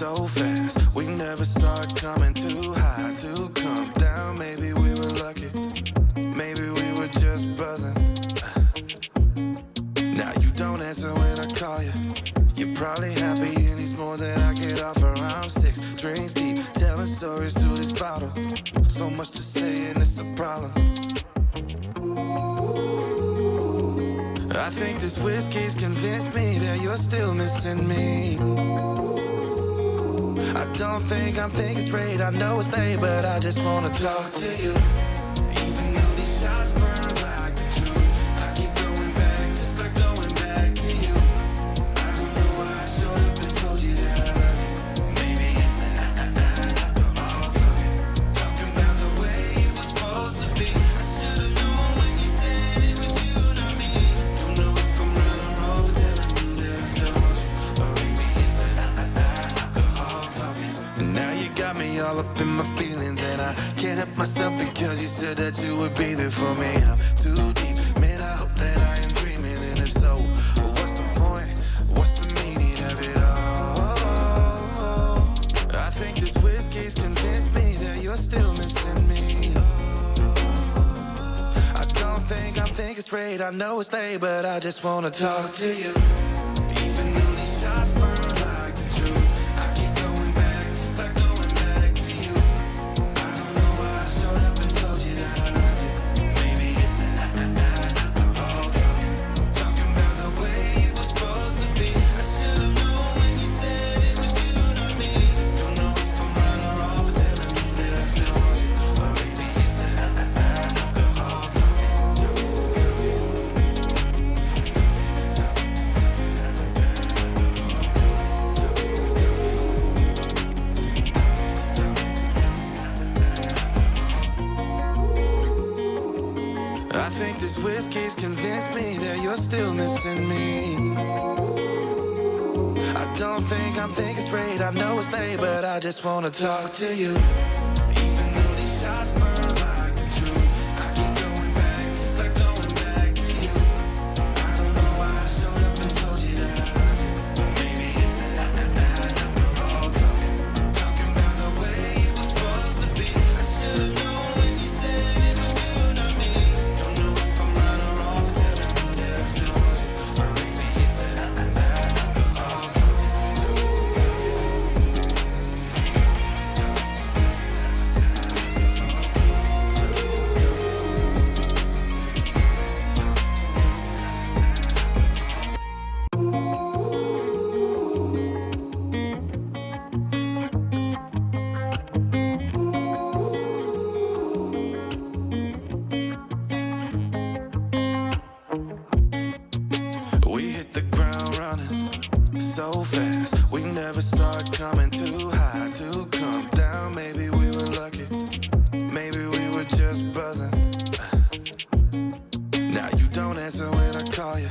so fast. We never saw it coming, too high to come down. Maybe we were lucky, maybe we were just buzzing. Now you don't answer when I call you. You're probably happy and it's more than I could offer. I'm 6 drinks deep, telling stories through this bottle. So much to say and it's a problem. I think this whiskey's convinced me that you're still missing me. I don't think I'm thinking straight, I know it's late, but I just wanna talk to you. Even though these shots burn like the truth, I keep going back, just like going back to you. I don't know why I showed up and told you that I love you. Maybe it's the alcohol talking about the way it was supposed to be. I should've known when you said it was you, not me. Don't know if I'm right or wrong for telling you that I still want you, or if it's the alcohol talking. And now you got me all up in my feelings, and I can't help myself because you said that you would be there for me. I'm too deep, man, I hope that I am dreaming, and if so, what's the point? What's the meaning of it all? I think this whiskey's convinced me that you're still missing me. I don't think I'm thinking straight, I know it's late, but I just wanna talk to you. Even though these shots burn like the truth, I keep going back, just like going back to you. I don't know why I showed up and told you that I love you. Maybe it's the alcohol talking about the way it was supposed to be. I should've known when you said it was you, not me. Don't know if I'm right or wrong for telling you that I still want you, or maybe it's the alcohol I think this whiskey's convinced me that you're still missing me. I don't think I'm thinking straight, I know it's late, but I just wanna talk to you. Even though these shots burn like the truth, I keep going back, just like going back to you. I don't know why I showed up and told you that I love you. Maybe it's the alcohol talking about the way it was supposed to be. I should've known when you said it was you, not me. Don't know if I'm right or wrong for telling you that I still want you, or maybe it's the alcohol We hit the ground running so fast. We never saw it coming, too high to come down. Maybe we were lucky, maybe we were just buzzing. Now you don't answer when I call you.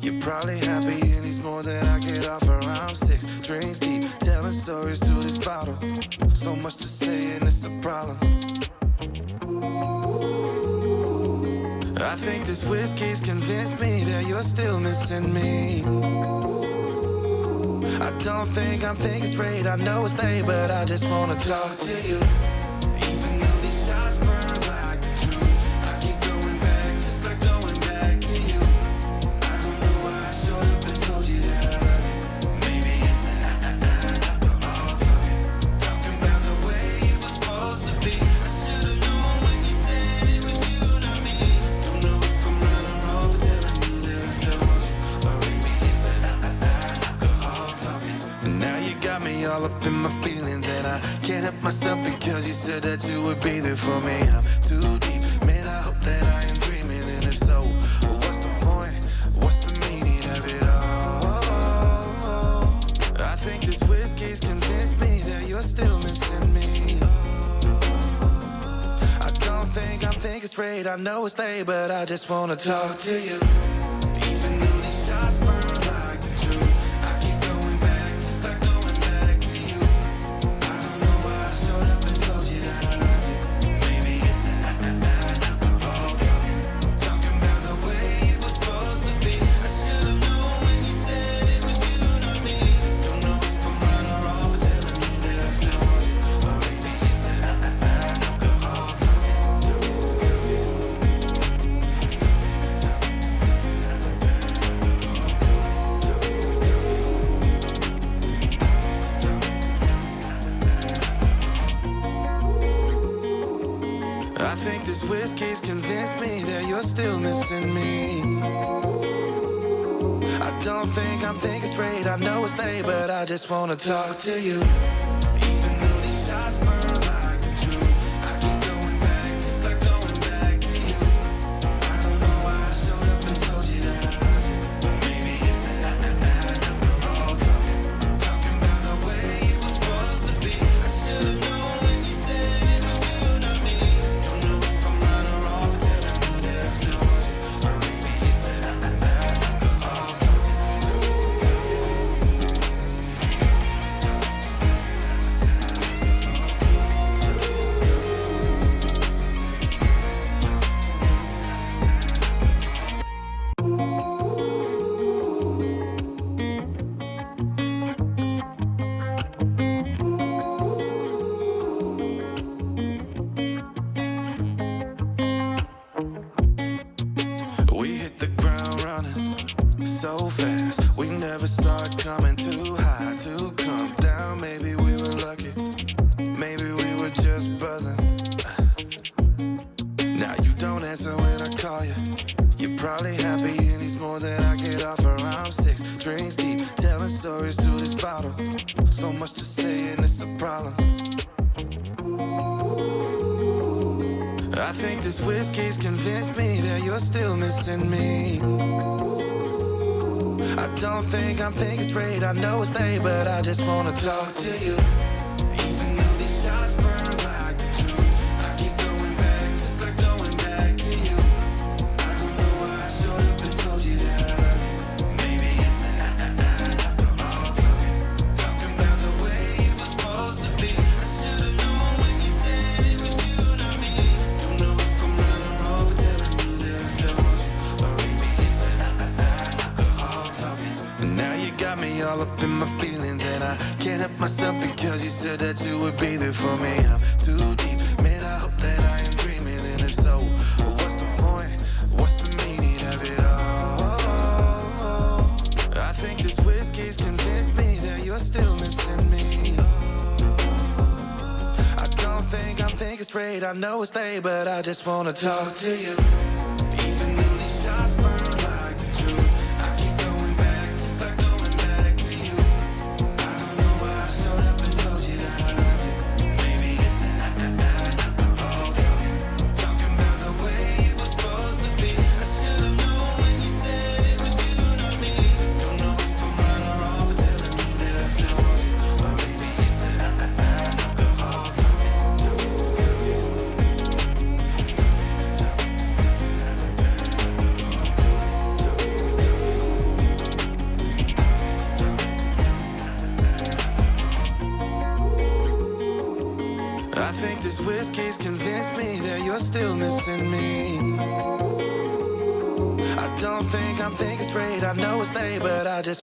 You're probably happy and it's more than I could offer. I'm 6 drinks deep, telling stories through this bottle. So much to say and it's a problem. I think this whiskey's convinced me that you're still missing me. I don't think I'm thinking straight, I know it's late, but I just wanna talk to you. Even though these shots burn like the truth, I keep going back, just like going back to you. I don't know why I showed up and told you that I love you. Maybe it's the alcohol talking about the way it was supposed to be. I should've known when you said it was you, not me. Don't know if I'm right or wrong for telling you that I still want you, or maybe it's the alcohol talking. And now you got me all up in my feelings, and I can't help myself because you said that you would be there for me. I'm too deep, man, I hope that I am dreaming, and if so, what's the point? What's the meaning of it all? I think this whiskey's convinced me that you're still missing me. I don't think I'm thinking straight, I know it's late, but I just wanna talk to you. Even though these shots burn like the truth, I keep going back, just like going back to you. I don't know why I showed up and told you that I love you. Maybe it's the alcohol talking about the way it was supposed to be. I should've known when you said it was you, not me. Don't know if I'm right or wrong for telling I'm thinking straight. I know it's late, but I just wanna talk to you. Even though these shots burn like the truth, I keep going back, just like going back to you. I don't know why I showed up and told you that I love you. Maybe it's the alcohol talking about the way it was supposed to be. I should've known when you said it was you, not me. Don't know if I'm right or wrong for telling you that I still want you, or maybe it's the alcohol talking. We hit the ground running so fast. We never saw it coming, too high to come down. Maybe we were lucky, maybe we were just buzzing. Now you don't answer when I call you. You're probably happy in these mornings that I get off around 6 drinks deep, telling stories through this bottle. So much to say and it's a problem. I think this whiskey's convinced me that you're still missing me. I don't think I'm thinking straight. I know it's late, but I just wanna talk to you. Even though these shots burn like the truth, I keep going back, just like going back to you. I don't know why I showed up and told you that I love you. Maybe it's the alcohol talking about the way it was supposed to be. I should've known when you said it was you, not me. Don't know if I'm right or wrong for telling you that I still want you, or maybe it's the alcohol talking. And now you got me all up in my feelings, and I can't help myself because you said that you would be there for me. I'm too deep, man, I hope that I am dreaming, and if so, what's the point? What's the meaning of it all? I think this whiskey's convinced me that you're still missing me. I don't think I'm thinking straight. I know it's late, but I just wanna talk to you. Even though these shots burn like the truth, I keep going back, just like going back to you. I don't know why I showed up and told you that I love you. Maybe it's the alcohol talking about the way it was supposed to be. I should've known when you said it was you, not me. Don't know if I'm right or wrong for telling you that I still want you, or maybe it's the alcohol talking. I think this whiskey's convinced me that you're still missing me. I don't think I'm thinking straight. I know it's late, but I just